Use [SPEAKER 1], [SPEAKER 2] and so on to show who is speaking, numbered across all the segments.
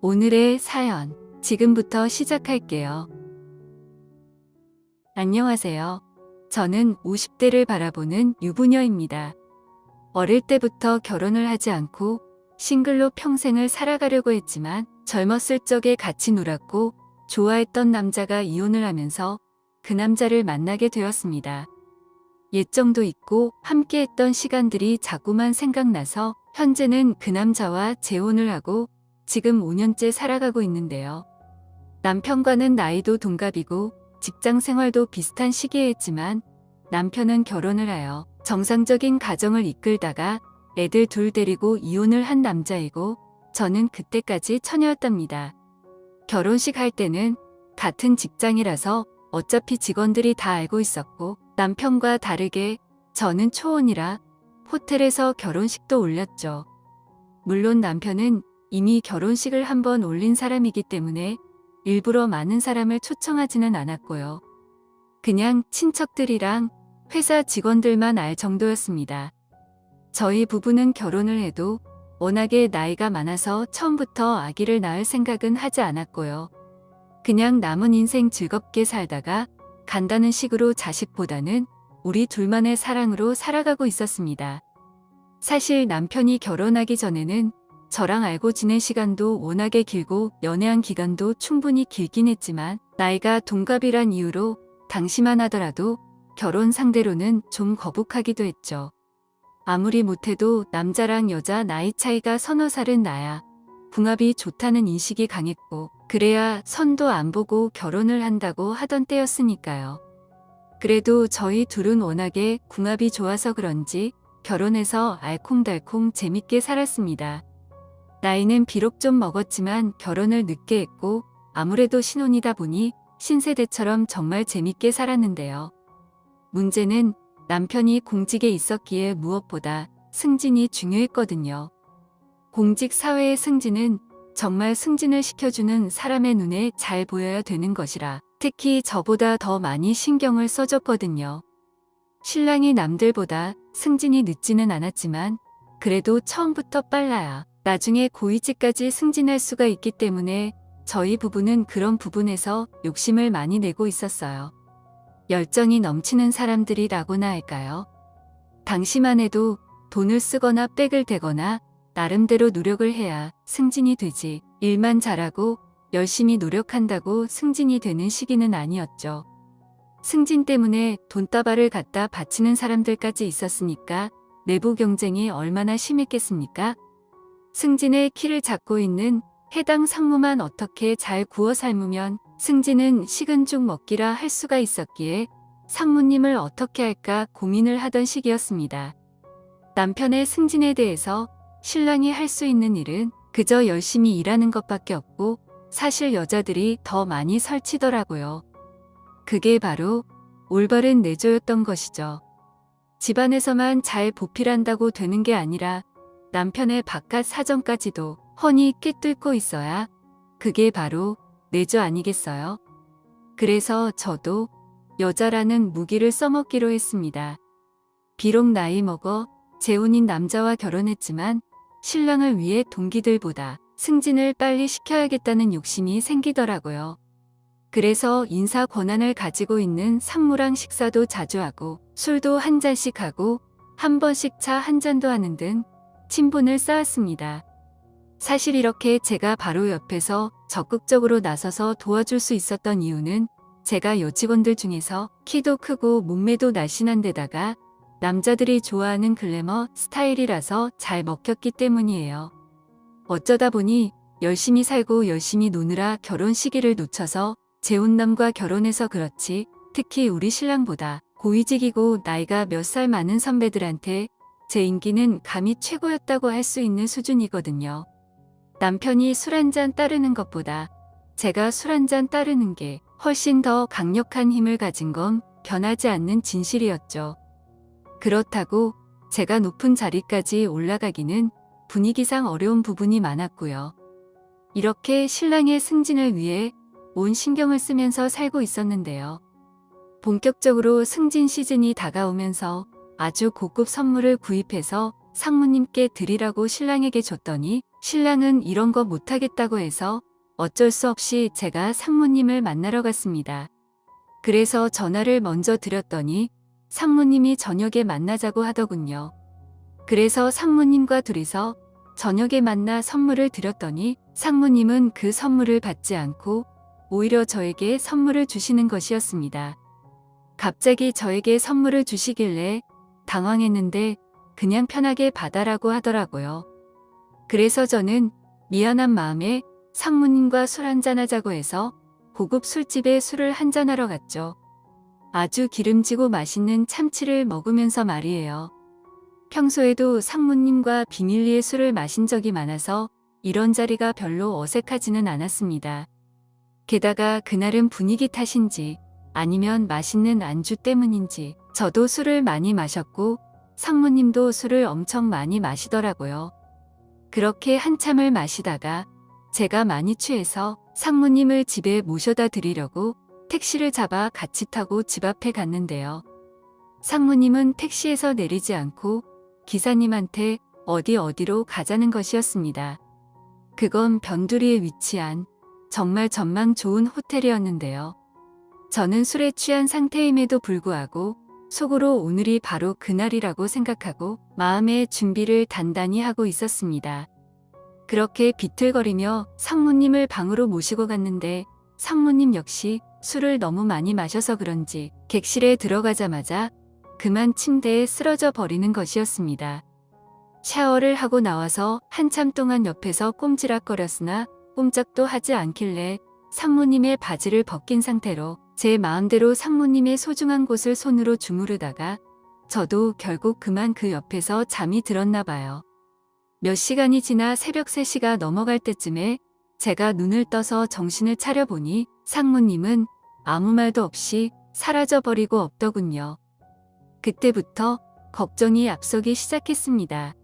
[SPEAKER 1] 오늘의 사연, 지금부터 시작할게요. 안녕하세요. 저는 50대를 바라보는 유부녀입니다. 어릴 때부터 결혼을 하지 않고 싱글로 평생을 살아가려고 했지만 젊었을 적에 같이 놀았고 좋아했던 남자가 이혼을 하면서 그 남자를 만나게 되었습니다. 예정도 있고 함께했던 시간들이 자꾸만 생각나서 현재는 그 남자와 재혼을 하고 지금 5년째 살아가고 있는데요. 남편과는 나이도 동갑이고 직장 생활도 비슷한 시기에 했지만 남편은 결혼을 하여 정상적인 가정을 이끌다가 애들 둘 데리고 이혼을 한 남자이고 저는 그때까지 처녀였답니다. 결혼식 할 때는 같은 직장이라서 어차피 직원들이 다 알고 있었고 남편과 다르게 저는 초혼이라 호텔에서 결혼식도 올렸죠. 물론 남편은 이미 결혼식을 한번 올린 사람이기 때문에 일부러 많은 사람을 초청하지는 않았고요. 그냥 친척들이랑 회사 직원들만 알 정도였습니다. 저희 부부는 결혼을 해도 워낙에 나이가 많아서 처음부터 아기를 낳을 생각은 하지 않았고요. 그냥 남은 인생 즐겁게 살다가 간다는 식으로 자식보다는 우리 둘만의 사랑으로 살아가고 있었습니다. 사실 남편이 결혼하기 전에는 저랑 알고 지낸 시간도 워낙에 길고 연애한 기간도 충분히 길긴 했지만 나이가 동갑이란 이유로 당시만 하더라도 결혼 상대로는 좀 거북하기도 했죠. 아무리 못해도 남자랑 여자 나이 차이가 서너 살은 나야 궁합이 좋다는 인식이 강했고 그래야 선도 안 보고 결혼을 한다고 하던 때였으니까요. 그래도 저희 둘은 워낙에 궁합이 좋아서 그런지 결혼해서 알콩달콩 재밌게 살았습니다. 나이는 비록 좀 먹었지만 결혼을 늦게 했고 아무래도 신혼이다 보니 신세대처럼 정말 재밌게 살았는데요. 문제는 남편이 공직에 있었기에 무엇보다 승진이 중요했거든요. 공직 사회의 승진은 정말 승진을 시켜주는 사람의 눈에 잘 보여야 되는 것이라 특히 저보다 더 많이 신경을 써줬거든요. 신랑이 남들보다 승진이 늦지는 않았지만 그래도 처음부터 빨라야 나중에 고위직까지 승진할 수가 있기 때문에 저희 부부는 그런 부분에서 욕심을 많이 내고 있었어요. 열정이 넘치는 사람들이라고나 할까요? 당시만 해도 돈을 쓰거나 백을 대거나 나름대로 노력을 해야 승진이 되지 일만 잘하고 열심히 노력한다고 승진이 되는 시기는 아니었죠. 승진 때문에 돈다발을 갖다 바치는 사람들까지 있었으니까 내부 경쟁이 얼마나 심했겠습니까? 승진의 키를 잡고 있는 해당 상무만 어떻게 잘 구워 삶으면 승진은 식은 죽 먹기라 할 수가 있었기에 상무님을 어떻게 할까 고민을 하던 시기였습니다. 남편의 승진에 대해서 신랑이 할 수 있는 일은 그저 열심히 일하는 것밖에 없고 사실 여자들이 더 많이 설치더라고요. 그게 바로 올바른 내조였던 것이죠. 집안에서만 잘 보필한다고 되는 게 아니라 남편의 바깥 사정까지도 훤히 꿰뚫고 있어야 그게 바로 내조 아니겠어요? 그래서 저도 여자라는 무기를 써먹기로 했습니다. 비록 나이 먹어 재혼인 남자와 결혼했지만 신랑을 위해 동기들보다 승진을 빨리 시켜야겠다는 욕심이 생기더라고요. 그래서 인사 권한을 가지고 있는 상무랑 식사도 자주 하고 술도 한 잔씩 하고 한 번씩 차 한 잔도 하는 등 친분을 쌓았습니다. 사실 이렇게 제가 바로 옆에서 적극적으로 나서서 도와줄 수 있었던 이유는 제가 여직원들 중에서 키도 크고 몸매도 날씬한 데다가 남자들이 좋아하는 글래머 스타일이라서 잘 먹혔기 때문이에요. 어쩌다 보니 열심히 살고 열심히 노느라 결혼 시기를 놓쳐서 재혼남과 결혼해서 그렇지 특히 우리 신랑보다 고위직이고 나이가 몇 살 많은 선배들한테 제 인기는 감히 최고였다고 할 수 있는 수준이거든요. 남편이 술 한잔 따르는 것보다 제가 술 한잔 따르는 게 훨씬 더 강력한 힘을 가진 건 변하지 않는 진실이었죠. 그렇다고 제가 높은 자리까지 올라가기는 분위기상 어려운 부분이 많았고요. 이렇게 신랑의 승진을 위해 온 신경을 쓰면서 살고 있었는데요. 본격적으로 승진 시즌이 다가오면서 아주 고급 선물을 구입해서 상무님께 드리라고 신랑에게 줬더니 신랑은 이런 거 못하겠다고 해서 어쩔 수 없이 제가 상무님을 만나러 갔습니다. 그래서 전화를 먼저 드렸더니 상무님이 저녁에 만나자고 하더군요. 그래서 상무님과 둘이서 저녁에 만나 선물을 드렸더니 상무님은 그 선물을 받지 않고 오히려 저에게 선물을 주시는 것이었습니다. 갑자기 저에게 선물을 주시길래 당황했는데 그냥 편하게 받아라고 하더라고요. 그래서 저는 미안한 마음에 상무님과 술 한잔하자고 해서 고급 술집에 술을 한잔하러 갔죠. 아주 기름지고 맛있는 참치를 먹으면서 말이에요. 평소에도 상무님과 비밀리에 술을 마신 적이 많아서 이런 자리가 별로 어색하지는 않았습니다. 게다가 그날은 분위기 탓인지 아니면 맛있는 안주 때문인지 저도 술을 많이 마셨고 상무님도 술을 엄청 많이 마시더라고요. 그렇게 한참을 마시다가 제가 많이 취해서 상무님을 집에 모셔다 드리려고 택시를 잡아 같이 타고 집 앞에 갔는데요. 상무님은 택시에서 내리지 않고 기사님한테 어디로 가자는 것이었습니다. 그건 변두리에 위치한 정말 전망 좋은 호텔이었는데요. 저는 술에 취한 상태임에도 불구하고 속으로 오늘이 바로 그날이라고 생각하고 마음의 준비를 단단히 하고 있었습니다. 그렇게 비틀거리며 상무님을 방으로 모시고 갔는데 상무님 역시 술을 너무 많이 마셔서 그런지 객실에 들어가자마자 그만 침대에 쓰러져 버리는 것이었습니다. 샤워를 하고 나와서 한참 동안 옆에서 꼼지락거렸으나 꼼짝도 하지 않길래 상무님의 바지를 벗긴 상태로 제 마음대로 상무님의 소중한 곳을 손으로 주무르다가 저도 결국 그만 그 옆에서 잠이 들었나 봐요. 몇 시간이 지나 새벽 3시가 넘어갈 때쯤에 제가 눈을 떠서 정신을 차려보니 상무님은 아무 말도 없이 사라져버리고 없더군요. 그때부터 걱정이 앞서기 시작했습니다.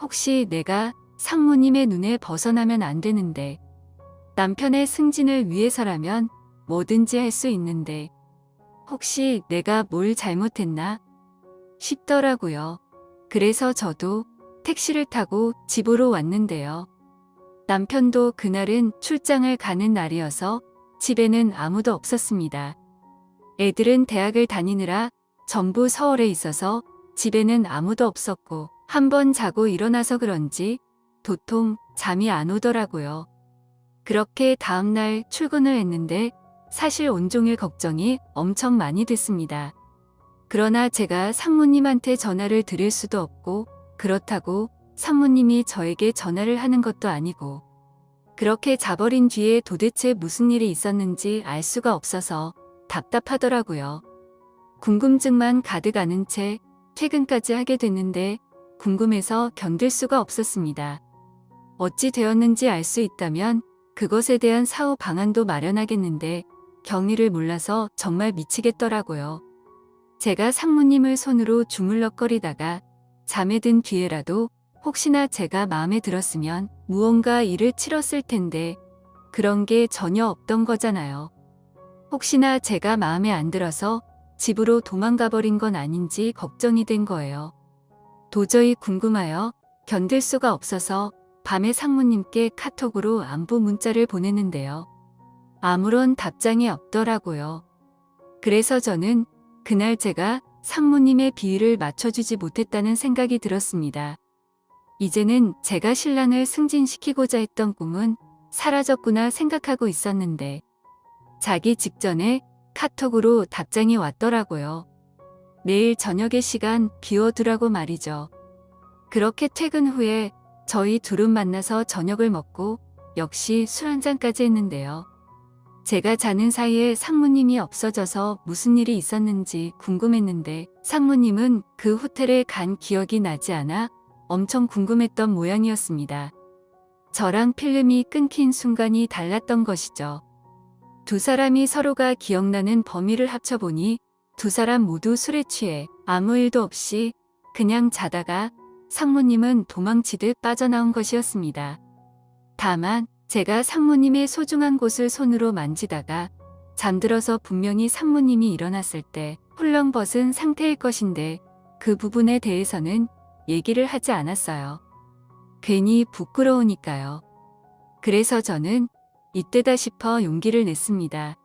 [SPEAKER 1] 혹시 내가 상무님의 눈에 벗어나면 안 되는데 남편의 승진을 위해서라면 뭐든지 할 수 있는데 혹시 내가 뭘 잘못했나 싶더라고요. 그래서 저도 택시를 타고 집으로 왔는데요. 남편도 그날은 출장을 가는 날이어서 집에는 아무도 없었습니다. 애들은 대학을 다니느라 전부 서울에 있어서 집에는 아무도 없었고 한번 자고 일어나서 그런지 도통 잠이 안 오더라고요. 그렇게 다음날 출근을 했는데 사실 온종일 걱정이 엄청 많이 됐습니다. 그러나 제가 상무님한테 전화를 드릴 수도 없고 그렇다고 상무님이 저에게 전화를 하는 것도 아니고 그렇게 자버린 뒤에 도대체 무슨 일이 있었는지 알 수가 없어서 답답하더라고요. 궁금증만 가득 안은 채 퇴근까지 하게 됐는데 궁금해서 견딜 수가 없었습니다. 어찌 되었는지 알 수 있다면 그것에 대한 사후 방안도 마련하겠는데 경위를 몰라서 정말 미치겠더라고요. 제가 상무님을 손으로 주물럭거리다가 잠에 든 뒤에라도 혹시나 제가 마음에 들었으면 무언가 일을 치렀을 텐데 그런 게 전혀 없던 거잖아요. 혹시나 제가 마음에 안 들어서 집으로 도망가 버린 건 아닌지 걱정이 된 거예요. 도저히 궁금하여 견딜 수가 없어서 밤에 상무님께 카톡으로 안부 문자를 보냈는데요. 아무런 답장이 없더라고요. 그래서 저는 그날 제가 상무님의 비위를 맞춰주지 못했다는 생각이 들었습니다. 이제는 제가 신랑을 승진시키고자 했던 꿈은 사라졌구나 생각하고 있었는데 자기 직전에 카톡으로 답장이 왔더라고요. 내일 저녁의 시간 비워두라고 말이죠. 그렇게 퇴근 후에 저희 둘은 만나서 저녁을 먹고 역시 술 한잔까지 했는데요. 제가 자는 사이에 상무님이 없어져서 무슨 일이 있었는지 궁금했는데 상무님은 그 호텔에 간 기억이 나지 않아 엄청 궁금했던 모양이었습니다. 저랑 필름이 끊긴 순간이 달랐던 것이죠. 두 사람이 서로가 기억나는 범위를 합쳐보니 두 사람 모두 술에 취해 아무 일도 없이 그냥 자다가 상무님은 도망치듯 빠져나온 것이었습니다. 다만 제가 상무님의 소중한 곳을 손으로 만지다가 잠들어서 분명히 상무님이 일어났을 때 훌렁 벗은 상태일 것인데 그 부분에 대해서는 얘기를 하지 않았어요. 괜히 부끄러우니까요. 그래서 저는 이때다 싶어 용기를 냈습니다.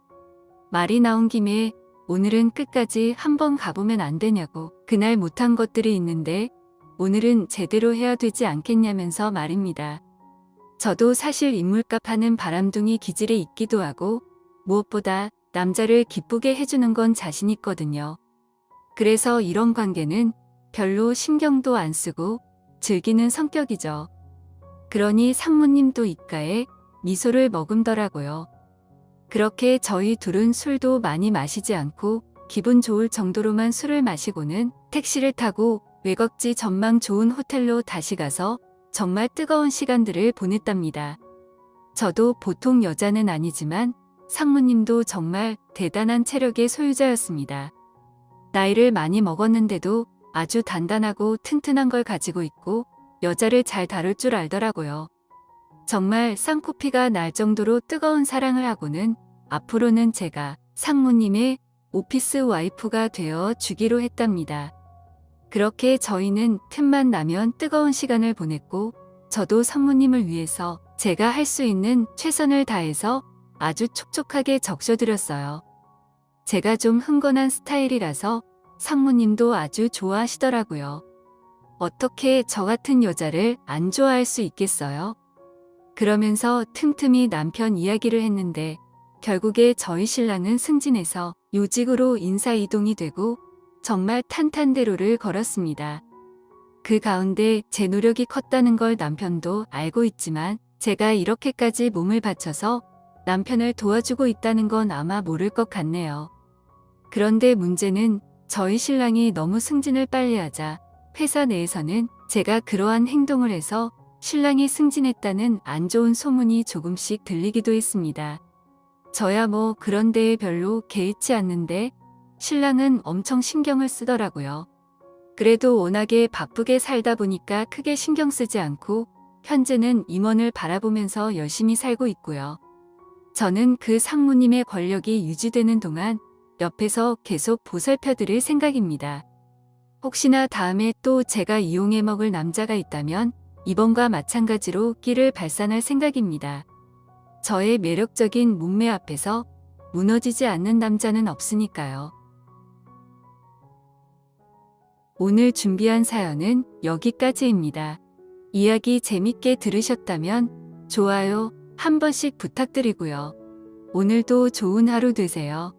[SPEAKER 1] 말이 나온 김에 오늘은 끝까지 한번 가보면 안 되냐고. 그날 못한 것들이 있는데 오늘은 제대로 해야 되지 않겠냐면서 말입니다. 저도 사실 인물값 하는 바람둥이 기질이 있기도 하고 무엇보다 남자를 기쁘게 해주는 건 자신 있거든요. 그래서 이런 관계는 별로 신경도 안 쓰고 즐기는 성격이죠. 그러니 상무님도 입가에 미소를 머금더라고요. 그렇게 저희 둘은 술도 많이 마시지 않고 기분 좋을 정도로만 술을 마시고는 택시를 타고 외곽지 전망 좋은 호텔로 다시 가서 정말 뜨거운 시간들을 보냈답니다. 저도 보통 여자는 아니지만 상무님도 정말 대단한 체력의 소유자였습니다. 나이를 많이 먹었는데도 아주 단단하고 튼튼한 걸 가지고 있고 여자를 잘 다룰 줄 알더라고요. 정말 쌍코피가 날 정도로 뜨거운 사랑을 하고는 앞으로는 제가 상무님의 오피스 와이프가 되어 주기로 했답니다. 그렇게 저희는 틈만 나면 뜨거운 시간을 보냈고 저도 상무님을 위해서 제가 할 수 있는 최선을 다해서 아주 촉촉하게 적셔드렸어요. 제가 좀 흥건한 스타일이라서 상무님도 아주 좋아하시더라고요. 어떻게 저 같은 여자를 안 좋아할 수 있겠어요? 그러면서 틈틈이 남편 이야기를 했는데 결국에 저희 신랑은 승진해서 요직으로 인사 이동이 되고 정말 탄탄대로를 걸었습니다. 그 가운데 제 노력이 컸다는 걸 남편도 알고 있지만 제가 이렇게까지 몸을 바쳐서 남편을 도와주고 있다는 건 아마 모를 것 같네요. 그런데 문제는 저희 신랑이 너무 승진을 빨리 하자 회사 내에서는 제가 그러한 행동을 해서 신랑이 승진했다는 안 좋은 소문이 조금씩 들리기도 했습니다. 저야 뭐 그런 데에 별로 개의치 않는데 신랑은 엄청 신경을 쓰더라고요. 그래도 워낙에 바쁘게 살다 보니까 크게 신경 쓰지 않고 현재는 임원을 바라보면서 열심히 살고 있고요. 저는 그 상무님의 권력이 유지되는 동안 옆에서 계속 보살펴드릴 생각입니다. 혹시나 다음에 또 제가 이용해 먹을 남자가 있다면 이번과 마찬가지로 끼를 발산할 생각입니다. 저의 매력적인 몸매 앞에서 무너지지 않는 남자는 없으니까요. 오늘 준비한 사연은 여기까지입니다. 이야기 재밌게 들으셨다면 좋아요 한 번씩 부탁드리고요. 오늘도 좋은 하루 되세요.